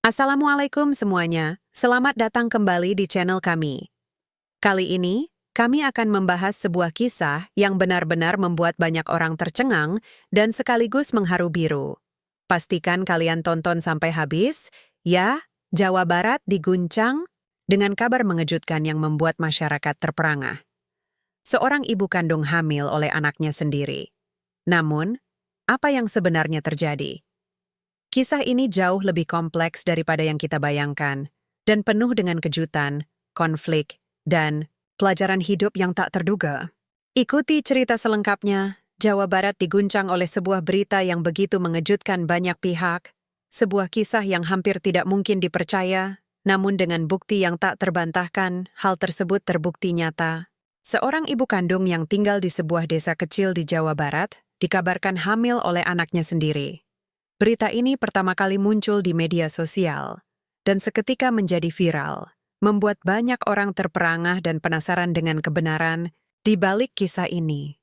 Assalamualaikum semuanya, selamat datang kembali di channel kami. Kali ini, kami akan membahas sebuah kisah yang benar-benar membuat banyak orang tercengang dan sekaligus mengharu biru. Pastikan kalian tonton sampai habis, ya, Jawa Barat diguncang dengan kabar mengejutkan yang membuat masyarakat terperangah. Seorang ibu kandung hamil oleh anaknya sendiri. Namun, apa yang sebenarnya terjadi? Kisah ini jauh lebih kompleks daripada yang kita bayangkan, dan penuh dengan kejutan, konflik, dan pelajaran hidup yang tak terduga. Ikuti cerita selengkapnya. Jawa Barat diguncang oleh sebuah berita yang begitu mengejutkan banyak pihak, sebuah kisah yang hampir tidak mungkin dipercaya, namun dengan bukti yang tak terbantahkan, hal tersebut terbukti nyata. Seorang ibu kandung yang tinggal di sebuah desa kecil di Jawa Barat dikabarkan hamil oleh anaknya sendiri. Berita ini pertama kali muncul di media sosial, dan seketika menjadi viral, membuat banyak orang terperangah dan penasaran dengan kebenaran di balik kisah ini.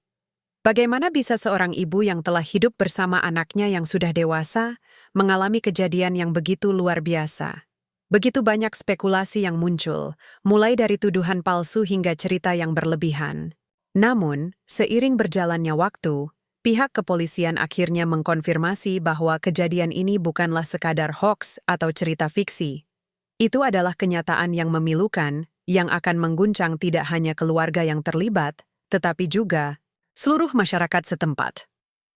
Bagaimana bisa seorang ibu yang telah hidup bersama anaknya yang sudah dewasa mengalami kejadian yang begitu luar biasa? Begitu banyak spekulasi yang muncul, mulai dari tuduhan palsu hingga cerita yang berlebihan. Namun, seiring berjalannya waktu, pihak kepolisian akhirnya mengkonfirmasi bahwa kejadian ini bukanlah sekadar hoaks atau cerita fiksi. Itu adalah kenyataan yang memilukan, yang akan mengguncang tidak hanya keluarga yang terlibat, tetapi juga seluruh masyarakat setempat.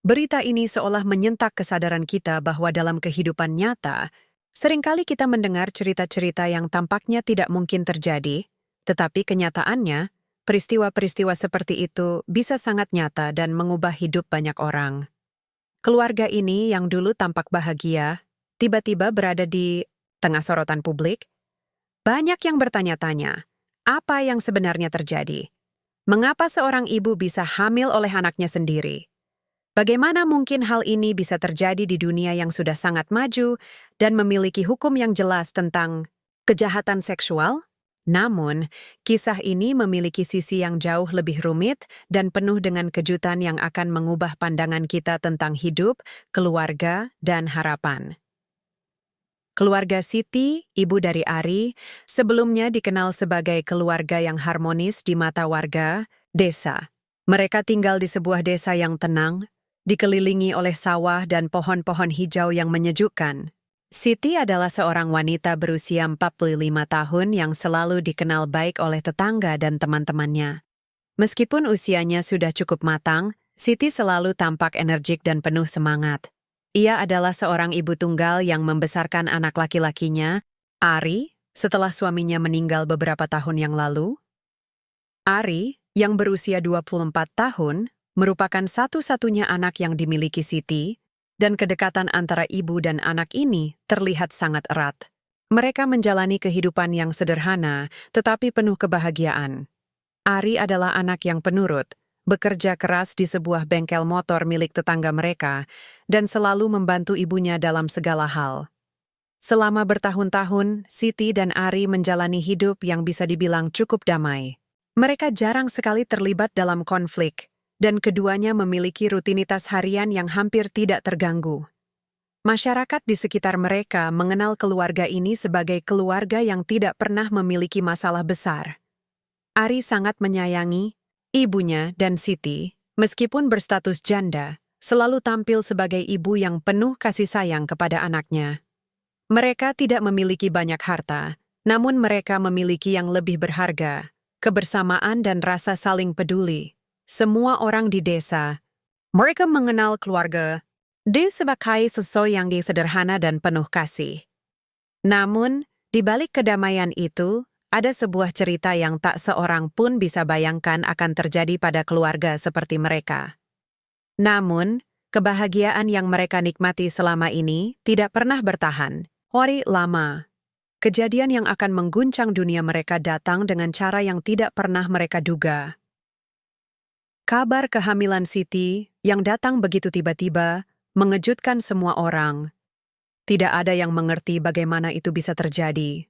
Berita ini seolah menyentak kesadaran kita bahwa dalam kehidupan nyata, seringkali kita mendengar cerita-cerita yang tampaknya tidak mungkin terjadi, tetapi kenyataannya, peristiwa-peristiwa seperti itu bisa sangat nyata dan mengubah hidup banyak orang. Keluarga ini yang dulu tampak bahagia, tiba-tiba berada di tengah sorotan publik. Banyak yang bertanya-tanya, apa yang sebenarnya terjadi? Mengapa seorang ibu bisa hamil oleh anaknya sendiri? Bagaimana mungkin hal ini bisa terjadi di dunia yang sudah sangat maju dan memiliki hukum yang jelas tentang kejahatan seksual? Namun, kisah ini memiliki sisi yang jauh lebih rumit dan penuh dengan kejutan yang akan mengubah pandangan kita tentang hidup, keluarga, dan harapan. Keluarga Siti, ibu dari Ari, sebelumnya dikenal sebagai keluarga yang harmonis di mata warga desa. Mereka tinggal di sebuah desa yang tenang, dikelilingi oleh sawah dan pohon-pohon hijau yang menyejukkan. Siti adalah seorang wanita berusia 45 tahun yang selalu dikenal baik oleh tetangga dan teman-temannya. Meskipun usianya sudah cukup matang, Siti selalu tampak energik dan penuh semangat. Ia adalah seorang ibu tunggal yang membesarkan anak laki-lakinya, Ari, setelah suaminya meninggal beberapa tahun yang lalu. Ari, yang berusia 24 tahun, merupakan satu-satunya anak yang dimiliki Siti, dan kedekatan antara ibu dan anak ini terlihat sangat erat. Mereka menjalani kehidupan yang sederhana, tetapi penuh kebahagiaan. Ari adalah anak yang penurut, bekerja keras di sebuah bengkel motor milik tetangga mereka, dan selalu membantu ibunya dalam segala hal. Selama bertahun-tahun, Siti dan Ari menjalani hidup yang bisa dibilang cukup damai. Mereka jarang sekali terlibat dalam konflik, dan keduanya memiliki rutinitas harian yang hampir tidak terganggu. Masyarakat di sekitar mereka mengenal keluarga ini sebagai keluarga yang tidak pernah memiliki masalah besar. Ari sangat menyayangi ibunya dan Siti, meskipun berstatus janda, selalu tampil sebagai ibu yang penuh kasih sayang kepada anaknya. Mereka tidak memiliki banyak harta, namun mereka memiliki yang lebih berharga, kebersamaan dan rasa saling peduli. Semua orang di desa, mereka mengenal keluarga dia sebagai sosok yang sederhana dan penuh kasih. Namun, di balik kedamaian itu, ada sebuah cerita yang tak seorang pun bisa bayangkan akan terjadi pada keluarga seperti mereka. Namun, kebahagiaan yang mereka nikmati selama ini tidak pernah bertahan. Hari lama, kejadian yang akan mengguncang dunia mereka datang dengan cara yang tidak pernah mereka duga. Kabar kehamilan Siti yang datang begitu tiba-tiba mengejutkan semua orang. Tidak ada yang mengerti bagaimana itu bisa terjadi.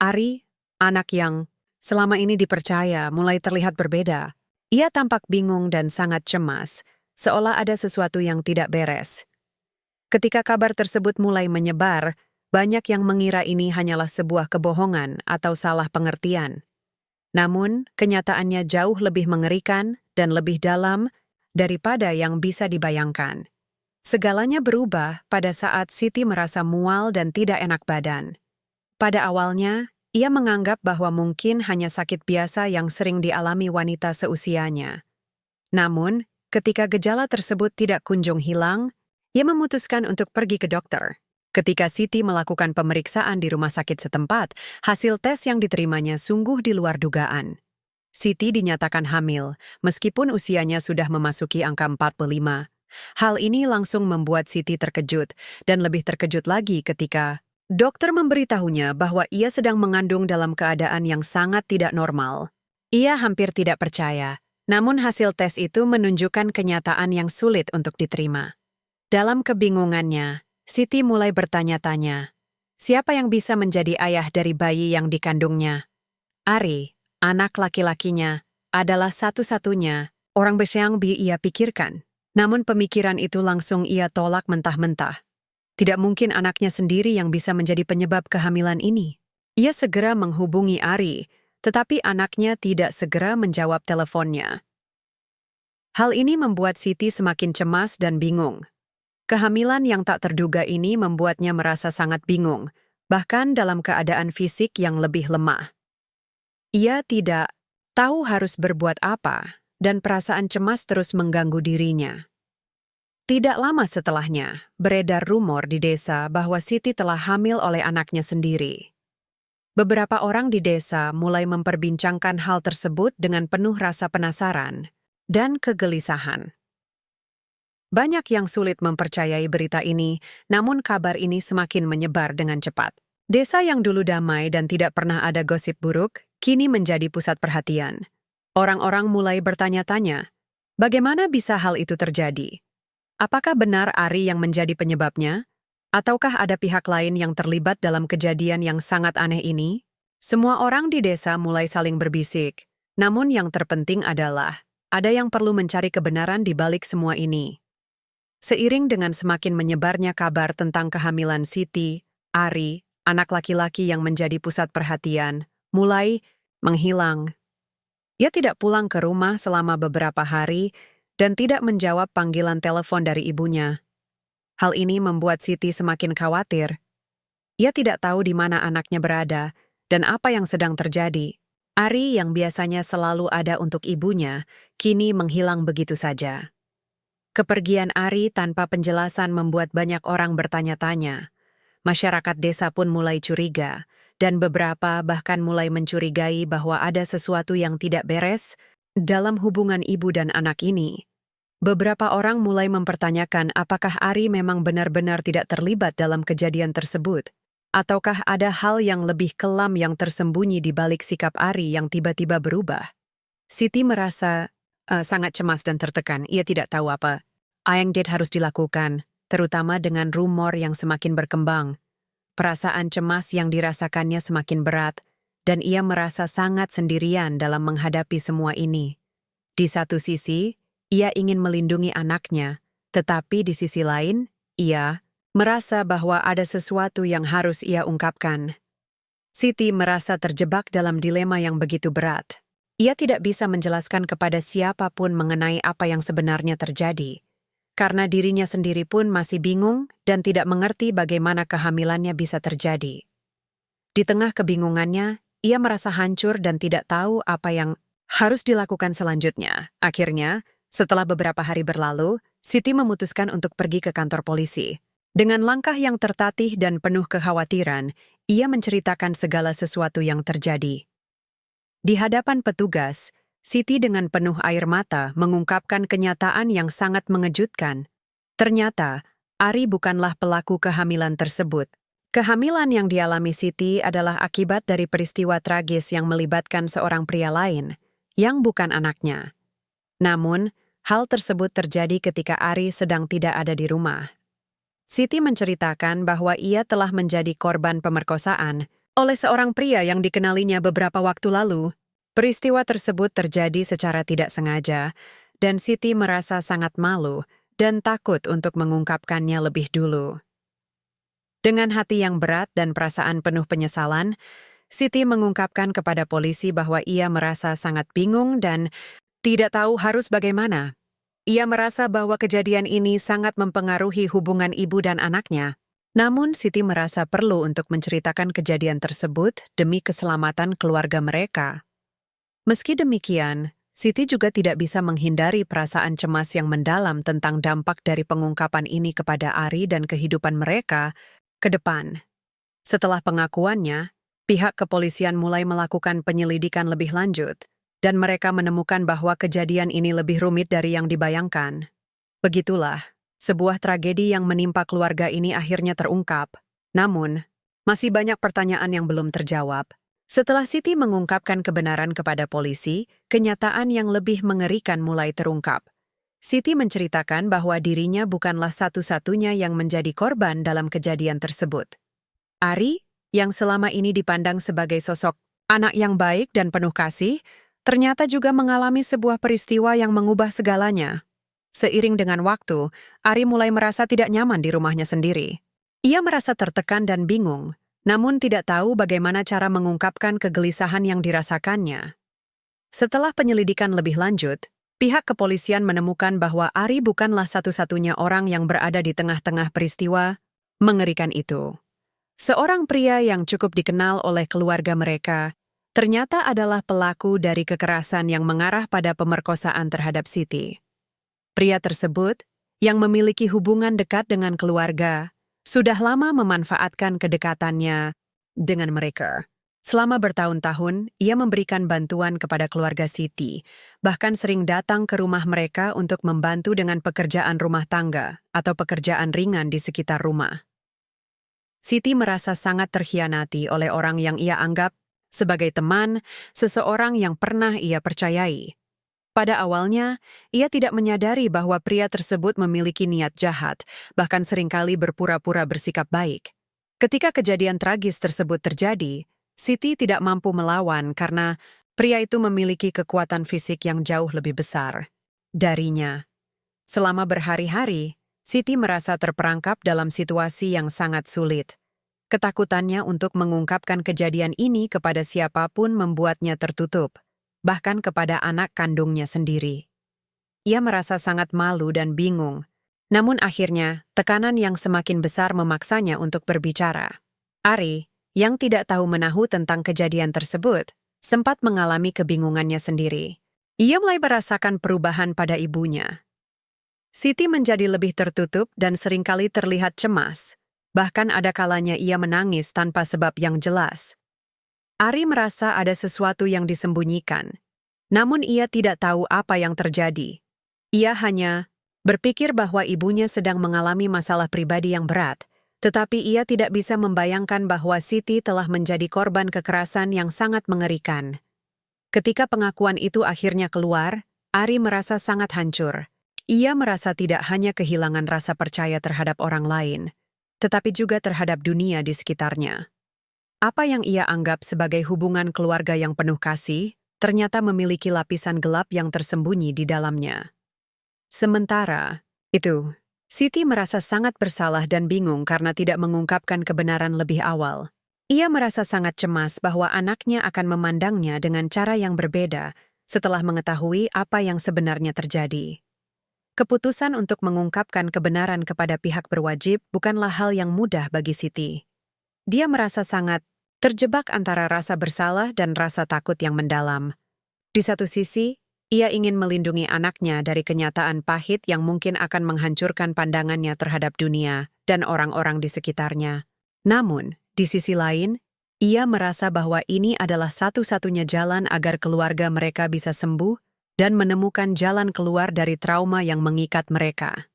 Ari, anak yang selama ini dipercaya, mulai terlihat berbeda. Ia tampak bingung dan sangat cemas, seolah ada sesuatu yang tidak beres. Ketika kabar tersebut mulai menyebar, banyak yang mengira ini hanyalah sebuah kebohongan atau salah pengertian. Namun, kenyataannya jauh lebih mengerikan dan lebih dalam daripada yang bisa dibayangkan. Segalanya berubah pada saat Siti merasa mual dan tidak enak badan. Pada awalnya, ia menganggap bahwa mungkin hanya sakit biasa yang sering dialami wanita seusianya. Namun, ketika gejala tersebut tidak kunjung hilang, ia memutuskan untuk pergi ke dokter. Ketika Siti melakukan pemeriksaan di rumah sakit setempat, hasil tes yang diterimanya sungguh di luar dugaan. Siti dinyatakan hamil, meskipun usianya sudah memasuki angka 45. Hal ini langsung membuat Siti terkejut, dan lebih terkejut lagi ketika dokter memberitahunya bahwa ia sedang mengandung dalam keadaan yang sangat tidak normal. Ia hampir tidak percaya, namun hasil tes itu menunjukkan kenyataan yang sulit untuk diterima. Dalam kebingungannya, Siti mulai bertanya-tanya, siapa yang bisa menjadi ayah dari bayi yang dikandungnya? Ari, anak laki-lakinya, adalah satu-satunya orang yang ia pikirkan. Namun pemikiran itu langsung ia tolak mentah-mentah. Tidak mungkin anaknya sendiri yang bisa menjadi penyebab kehamilan ini. Ia segera menghubungi Ari, tetapi anaknya tidak segera menjawab teleponnya. Hal ini membuat Siti semakin cemas dan bingung. Kehamilan yang tak terduga ini membuatnya merasa sangat bingung, bahkan dalam keadaan fisik yang lebih lemah. Ia tidak tahu harus berbuat apa, dan perasaan cemas terus mengganggu dirinya. Tidak lama setelahnya, beredar rumor di desa bahwa Siti telah hamil oleh anaknya sendiri. Beberapa orang di desa mulai memperbincangkan hal tersebut dengan penuh rasa penasaran dan kegelisahan. Banyak yang sulit mempercayai berita ini, namun kabar ini semakin menyebar dengan cepat. Desa yang dulu damai dan tidak pernah ada gosip buruk, kini menjadi pusat perhatian. Orang-orang mulai bertanya-tanya, bagaimana bisa hal itu terjadi? Apakah benar Ari yang menjadi penyebabnya? Ataukah ada pihak lain yang terlibat dalam kejadian yang sangat aneh ini? Semua orang di desa mulai saling berbisik, namun yang terpenting adalah, ada yang perlu mencari kebenaran di balik semua ini. Seiring dengan semakin menyebarnya kabar tentang kehamilan Siti, Ari, anak laki-laki yang menjadi pusat perhatian, mulai menghilang. Ia tidak pulang ke rumah selama beberapa hari dan tidak menjawab panggilan telepon dari ibunya. Hal ini membuat Siti semakin khawatir. Ia tidak tahu di mana anaknya berada dan apa yang sedang terjadi. Ari yang biasanya selalu ada untuk ibunya, kini menghilang begitu saja. Kepergian Ari tanpa penjelasan membuat banyak orang bertanya-tanya. Masyarakat desa pun mulai curiga, dan beberapa bahkan mulai mencurigai bahwa ada sesuatu yang tidak beres dalam hubungan ibu dan anak ini. Beberapa orang mulai mempertanyakan apakah Ari memang benar-benar tidak terlibat dalam kejadian tersebut, ataukah ada hal yang lebih kelam yang tersembunyi di balik sikap Ari yang tiba-tiba berubah. Siti merasa sangat cemas dan tertekan. Ia tidak tahu apa yang harus dilakukan, terutama dengan rumor yang semakin berkembang. Perasaan cemas yang dirasakannya semakin berat, dan ia merasa sangat sendirian dalam menghadapi semua ini. Di satu sisi, ia ingin melindungi anaknya, tetapi di sisi lain, ia merasa bahwa ada sesuatu yang harus ia ungkapkan. Siti merasa terjebak dalam dilema yang begitu berat. Ia tidak bisa menjelaskan kepada siapapun mengenai apa yang sebenarnya terjadi, karena dirinya sendiri pun masih bingung dan tidak mengerti bagaimana kehamilannya bisa terjadi. Di tengah kebingungannya, ia merasa hancur dan tidak tahu apa yang harus dilakukan selanjutnya. Akhirnya, setelah beberapa hari berlalu, Siti memutuskan untuk pergi ke kantor polisi. Dengan langkah yang tertatih dan penuh kekhawatiran, ia menceritakan segala sesuatu yang terjadi. Di hadapan petugas, Siti dengan penuh air mata mengungkapkan kenyataan yang sangat mengejutkan. Ternyata, Ari bukanlah pelaku kehamilan tersebut. Kehamilan yang dialami Siti adalah akibat dari peristiwa tragis yang melibatkan seorang pria lain, yang bukan anaknya. Namun, hal tersebut terjadi ketika Ari sedang tidak ada di rumah. Siti menceritakan bahwa ia telah menjadi korban pemerkosaan oleh seorang pria yang dikenalinya beberapa waktu lalu. Peristiwa tersebut terjadi secara tidak sengaja, dan Siti merasa sangat malu dan takut untuk mengungkapkannya lebih dulu. Dengan hati yang berat dan perasaan penuh penyesalan, Siti mengungkapkan kepada polisi bahwa ia merasa sangat bingung dan tidak tahu harus bagaimana. Ia merasa bahwa kejadian ini sangat mempengaruhi hubungan ibu dan anaknya. Namun, Siti merasa perlu untuk menceritakan kejadian tersebut demi keselamatan keluarga mereka. Meski demikian, Siti juga tidak bisa menghindari perasaan cemas yang mendalam tentang dampak dari pengungkapan ini kepada Ari dan kehidupan mereka ke depan. Setelah pengakuannya, pihak kepolisian mulai melakukan penyelidikan lebih lanjut, dan mereka menemukan bahwa kejadian ini lebih rumit dari yang dibayangkan. Begitulah, sebuah tragedi yang menimpa keluarga ini akhirnya terungkap. Namun, masih banyak pertanyaan yang belum terjawab. Setelah Siti mengungkapkan kebenaran kepada polisi, kenyataan yang lebih mengerikan mulai terungkap. Siti menceritakan bahwa dirinya bukanlah satu-satunya yang menjadi korban dalam kejadian tersebut. Ari, yang selama ini dipandang sebagai sosok anak yang baik dan penuh kasih, ternyata juga mengalami sebuah peristiwa yang mengubah segalanya. Seiring dengan waktu, Ari mulai merasa tidak nyaman di rumahnya sendiri. Ia merasa tertekan dan bingung, namun tidak tahu bagaimana cara mengungkapkan kegelisahan yang dirasakannya. Setelah penyelidikan lebih lanjut, pihak kepolisian menemukan bahwa Ari bukanlah satu-satunya orang yang berada di tengah-tengah peristiwa mengerikan itu. Seorang pria yang cukup dikenal oleh keluarga mereka ternyata adalah pelaku dari kekerasan yang mengarah pada pemerkosaan terhadap Siti. Pria tersebut, yang memiliki hubungan dekat dengan keluarga, sudah lama memanfaatkan kedekatannya dengan mereka. Selama bertahun-tahun, ia memberikan bantuan kepada keluarga Siti, bahkan sering datang ke rumah mereka untuk membantu dengan pekerjaan rumah tangga atau pekerjaan ringan di sekitar rumah. Siti merasa sangat terkhianati oleh orang yang ia anggap sebagai teman, seseorang yang pernah ia percayai. Pada awalnya, ia tidak menyadari bahwa pria tersebut memiliki niat jahat, bahkan seringkali berpura-pura bersikap baik. Ketika kejadian tragis tersebut terjadi, Siti tidak mampu melawan karena pria itu memiliki kekuatan fisik yang jauh lebih besar darinya. Selama berhari-hari, Siti merasa terperangkap dalam situasi yang sangat sulit. Ketakutannya untuk mengungkapkan kejadian ini kepada siapapun membuatnya tertutup, bahkan kepada anak kandungnya sendiri. Ia merasa sangat malu dan bingung, namun akhirnya tekanan yang semakin besar memaksanya untuk berbicara. Ari, yang tidak tahu menahu tentang kejadian tersebut, sempat mengalami kebingungannya sendiri. Ia mulai merasakan perubahan pada ibunya. Siti menjadi lebih tertutup dan seringkali terlihat cemas. Bahkan ada kalanya ia menangis tanpa sebab yang jelas. Ari merasa ada sesuatu yang disembunyikan, namun ia tidak tahu apa yang terjadi. Ia hanya berpikir bahwa ibunya sedang mengalami masalah pribadi yang berat, tetapi ia tidak bisa membayangkan bahwa Siti telah menjadi korban kekerasan yang sangat mengerikan. Ketika pengakuan itu akhirnya keluar, Ari merasa sangat hancur. Ia merasa tidak hanya kehilangan rasa percaya terhadap orang lain, tetapi juga terhadap dunia di sekitarnya. Apa yang ia anggap sebagai hubungan keluarga yang penuh kasih, ternyata memiliki lapisan gelap yang tersembunyi di dalamnya. Sementara itu, Siti merasa sangat bersalah dan bingung karena tidak mengungkapkan kebenaran lebih awal. Ia merasa sangat cemas bahwa anaknya akan memandangnya dengan cara yang berbeda setelah mengetahui apa yang sebenarnya terjadi. Keputusan untuk mengungkapkan kebenaran kepada pihak berwajib bukanlah hal yang mudah bagi Siti. Dia merasa sangat terjebak antara rasa bersalah dan rasa takut yang mendalam. Di satu sisi, ia ingin melindungi anaknya dari kenyataan pahit yang mungkin akan menghancurkan pandangannya terhadap dunia dan orang-orang di sekitarnya. Namun, di sisi lain, ia merasa bahwa ini adalah satu-satunya jalan agar keluarga mereka bisa sembuh dan menemukan jalan keluar dari trauma yang mengikat mereka.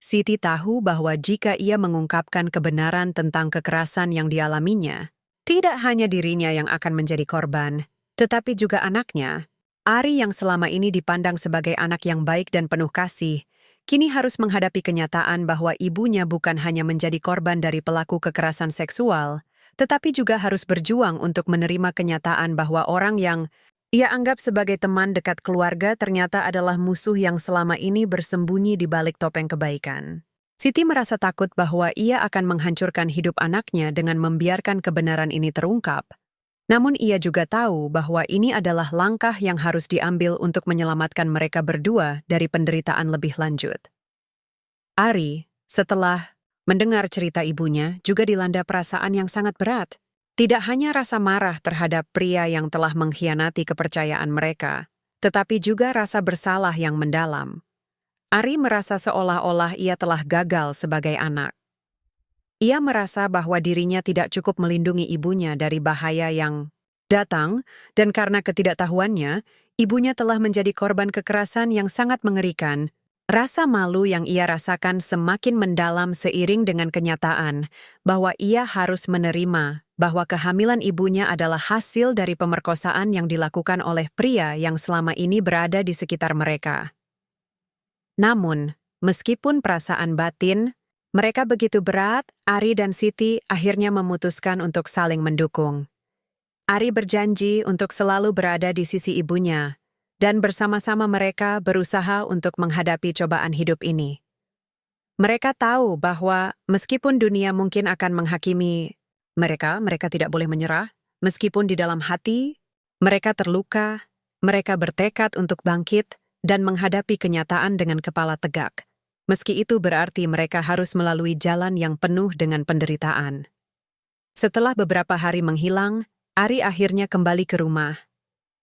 Siti tahu bahwa jika ia mengungkapkan kebenaran tentang kekerasan yang dialaminya, tidak hanya dirinya yang akan menjadi korban, tetapi juga anaknya. Ari yang selama ini dipandang sebagai anak yang baik dan penuh kasih, kini harus menghadapi kenyataan bahwa ibunya bukan hanya menjadi korban dari pelaku kekerasan seksual, tetapi juga harus berjuang untuk menerima kenyataan bahwa orang yang ia anggap sebagai teman dekat keluarga ternyata adalah musuh yang selama ini bersembunyi di balik topeng kebaikan. Siti merasa takut bahwa ia akan menghancurkan hidup anaknya dengan membiarkan kebenaran ini terungkap. Namun ia juga tahu bahwa ini adalah langkah yang harus diambil untuk menyelamatkan mereka berdua dari penderitaan lebih lanjut. Ari, setelah mendengar cerita ibunya, juga dilanda perasaan yang sangat berat. Tidak hanya rasa marah terhadap pria yang telah mengkhianati kepercayaan mereka, tetapi juga rasa bersalah yang mendalam. Ari merasa seolah-olah ia telah gagal sebagai anak. Ia merasa bahwa dirinya tidak cukup melindungi ibunya dari bahaya yang datang, dan karena ketidaktahuannya, ibunya telah menjadi korban kekerasan yang sangat mengerikan. Rasa malu yang ia rasakan semakin mendalam seiring dengan kenyataan bahwa ia harus menerima bahwa kehamilan ibunya adalah hasil dari pemerkosaan yang dilakukan oleh pria yang selama ini berada di sekitar mereka. Namun, meskipun perasaan batin mereka begitu berat, Ari dan Siti akhirnya memutuskan untuk saling mendukung. Ari berjanji untuk selalu berada di sisi ibunya, dan bersama-sama mereka berusaha untuk menghadapi cobaan hidup ini. Mereka tahu bahwa meskipun dunia mungkin akan menghakimi mereka tidak boleh menyerah. Meskipun di dalam hati mereka terluka, mereka bertekad untuk bangkit dan menghadapi kenyataan dengan kepala tegak. Meski itu berarti mereka harus melalui jalan yang penuh dengan penderitaan. Setelah beberapa hari menghilang, Ari akhirnya kembali ke rumah.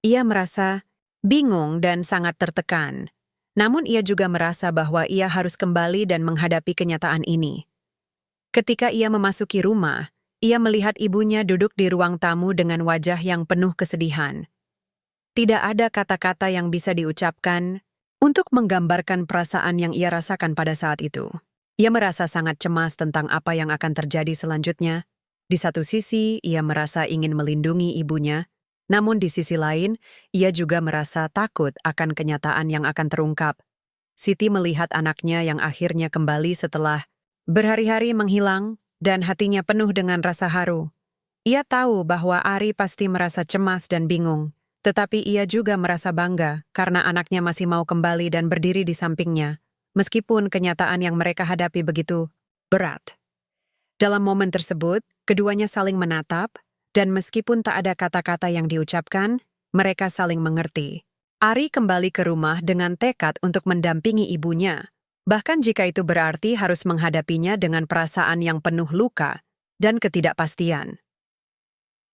Ia merasa bingung dan sangat tertekan. Namun ia juga merasa bahwa ia harus kembali dan menghadapi kenyataan ini. Ketika ia memasuki rumah, ia melihat ibunya duduk di ruang tamu dengan wajah yang penuh kesedihan. Tidak ada kata-kata yang bisa diucapkan untuk menggambarkan perasaan yang ia rasakan pada saat itu. Ia merasa sangat cemas tentang apa yang akan terjadi selanjutnya. Di satu sisi, ia merasa ingin melindungi ibunya, namun di sisi lain, ia juga merasa takut akan kenyataan yang akan terungkap. Siti melihat anaknya yang akhirnya kembali setelah berhari-hari menghilang dan hatinya penuh dengan rasa haru. Ia tahu bahwa Ari pasti merasa cemas dan bingung. Tetapi ia juga merasa bangga karena anaknya masih mau kembali dan berdiri di sampingnya, meskipun kenyataan yang mereka hadapi begitu berat. Dalam momen tersebut, keduanya saling menatap, dan meskipun tak ada kata-kata yang diucapkan, mereka saling mengerti. Ari kembali ke rumah dengan tekad untuk mendampingi ibunya, bahkan jika itu berarti harus menghadapinya dengan perasaan yang penuh luka dan ketidakpastian.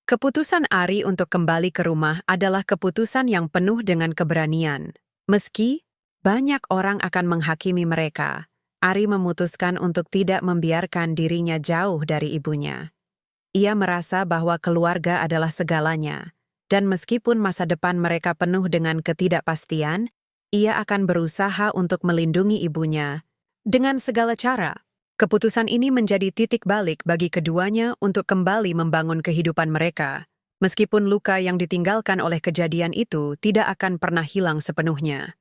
Keputusan Ari untuk kembali ke rumah adalah keputusan yang penuh dengan keberanian. Meski banyak orang akan menghakimi mereka, Ari memutuskan untuk tidak membiarkan dirinya jauh dari ibunya. Ia merasa bahwa keluarga adalah segalanya, dan meskipun masa depan mereka penuh dengan ketidakpastian, ia akan berusaha untuk melindungi ibunya dengan segala cara. Keputusan ini menjadi titik balik bagi keduanya untuk kembali membangun kehidupan mereka, meskipun luka yang ditinggalkan oleh kejadian itu tidak akan pernah hilang sepenuhnya.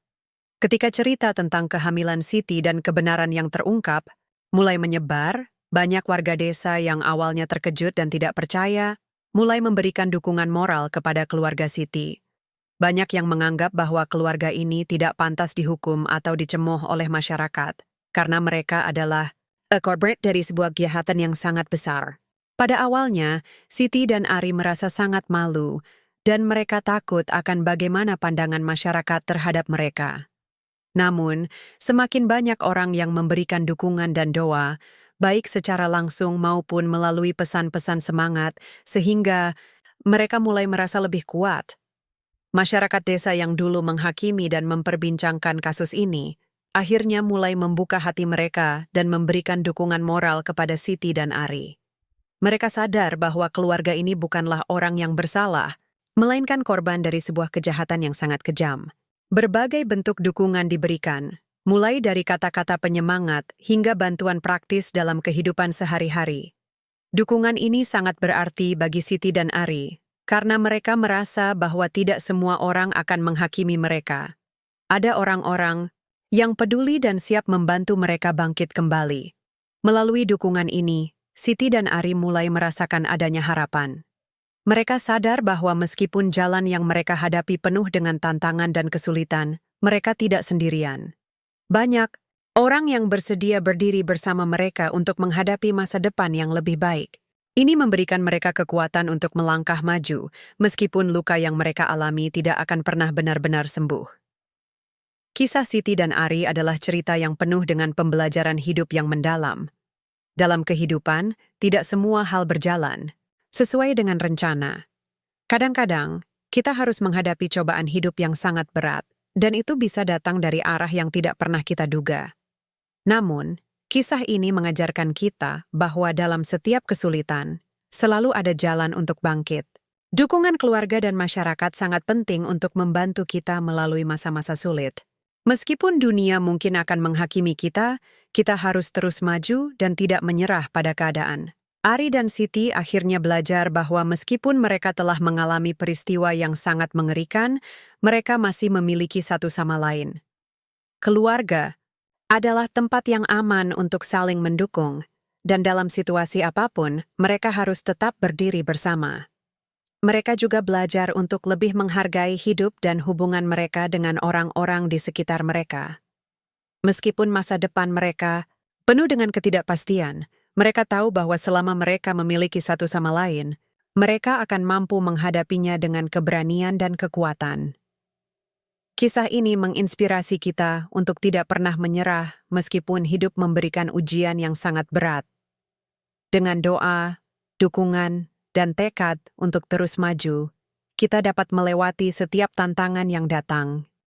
Ketika cerita tentang kehamilan Siti dan kebenaran yang terungkap mulai menyebar, banyak warga desa yang awalnya terkejut dan tidak percaya mulai memberikan dukungan moral kepada keluarga Siti. Banyak yang menganggap bahwa keluarga ini tidak pantas dihukum atau dicemooh oleh masyarakat, karena mereka adalah korban dari sebuah kejahatan yang sangat besar. Pada awalnya, Siti dan Ari merasa sangat malu, dan mereka takut akan bagaimana pandangan masyarakat terhadap mereka. Namun, semakin banyak orang yang memberikan dukungan dan doa, baik secara langsung maupun melalui pesan-pesan semangat, sehingga mereka mulai merasa lebih kuat. Masyarakat desa yang dulu menghakimi dan memperbincangkan kasus ini, akhirnya mulai membuka hati mereka dan memberikan dukungan moral kepada Siti dan Ari. Mereka sadar bahwa keluarga ini bukanlah orang yang bersalah, melainkan korban dari sebuah kejahatan yang sangat kejam. Berbagai bentuk dukungan diberikan, mulai dari kata-kata penyemangat hingga bantuan praktis dalam kehidupan sehari-hari. Dukungan ini sangat berarti bagi Siti dan Ari, karena mereka merasa bahwa tidak semua orang akan menghakimi mereka. Ada orang-orang yang peduli dan siap membantu mereka bangkit kembali. Melalui dukungan ini, Siti dan Ari mulai merasakan adanya harapan. Mereka sadar bahwa meskipun jalan yang mereka hadapi penuh dengan tantangan dan kesulitan, mereka tidak sendirian. Banyak Orang yang bersedia berdiri bersama mereka untuk menghadapi masa depan yang lebih baik. Ini memberikan mereka kekuatan untuk melangkah maju, meskipun luka yang mereka alami tidak akan pernah benar-benar sembuh. Kisah Siti dan Ari adalah cerita yang penuh dengan pembelajaran hidup yang mendalam. Dalam kehidupan, tidak semua hal berjalan sesuai dengan rencana. Kadang-kadang, kita harus menghadapi cobaan hidup yang sangat berat, dan itu bisa datang dari arah yang tidak pernah kita duga. Namun, kisah ini mengajarkan kita bahwa dalam setiap kesulitan, selalu ada jalan untuk bangkit. Dukungan keluarga dan masyarakat sangat penting untuk membantu kita melalui masa-masa sulit. Meskipun dunia mungkin akan menghakimi kita harus terus maju dan tidak menyerah pada keadaan. Ari dan Siti akhirnya belajar bahwa meskipun mereka telah mengalami peristiwa yang sangat mengerikan, mereka masih memiliki satu sama lain. Keluarga adalah tempat yang aman untuk saling mendukung, dan dalam situasi apapun, mereka harus tetap berdiri bersama. Mereka juga belajar untuk lebih menghargai hidup dan hubungan mereka dengan orang-orang di sekitar mereka. Meskipun masa depan mereka penuh dengan ketidakpastian, mereka tahu bahwa selama mereka memiliki satu sama lain, mereka akan mampu menghadapinya dengan keberanian dan kekuatan. Kisah ini menginspirasi kita untuk tidak pernah menyerah meskipun hidup memberikan ujian yang sangat berat. Dengan doa, dukungan, dan tekad untuk terus maju, kita dapat melewati setiap tantangan yang datang.